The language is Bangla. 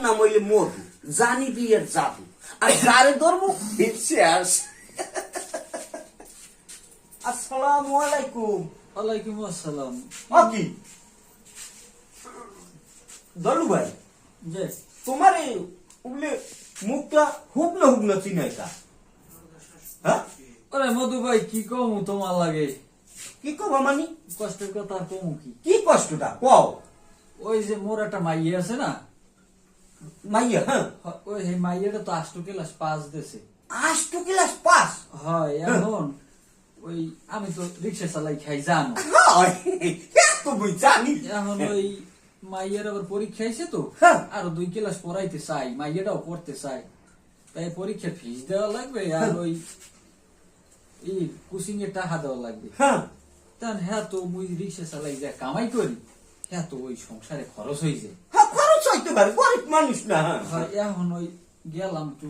নাম হইলে মধু, জানি বিয়ের জাদু, আর যারে ধরবো হিপসে আস। আসসালামু আলাইকুম। ওয়ালাইকুম আসসালাম। কি দলু ভাই, যে তোমার এই উগলে মুখটা হুবনা হুবনা চিনাইতা, হ্যাঁ? আরে মধু ভাই কি কমু তোমার লাগে? কি কবা মানি? কষ্টের কথা আর কমু কি? কি কষ্টটা কও? ওই যে মোর একটা মাইয়া আছে না, মাইয়া, হ্যাঁ, ওই সেই মাইয়াটা তো 8 ক্লাস পাস দিছে। 8 ক্লাস পাস? হয় এখন ওই আমি তো রিক্সা চালাই খাই জানো। হয়, তো বই জানি। এখন ওই মাইয়ার আবার পরীক্ষা আইছে তো, হ্যাঁ। আরো 2 ক্লাস পড়াইতে চাই, মাইয়াটাও পড়তে চাই, তাই পরীক্ষার ফিস দেওয়া লাগবে আর ওই এই কোচিং এর টাকা দেওয়া লাগবে। হ্যাঁ, তান হ্যাঁ তো মুই রিক্সা চালাই যা কামাই করি, হ্যাঁ তো ওই সংসারে খরচ হয়ে যায়। হ্যাঁ, খরচ হইতে পারে, গরিব মানুষ না। হ্যাঁ, হয় এখন ওই গেলাম তো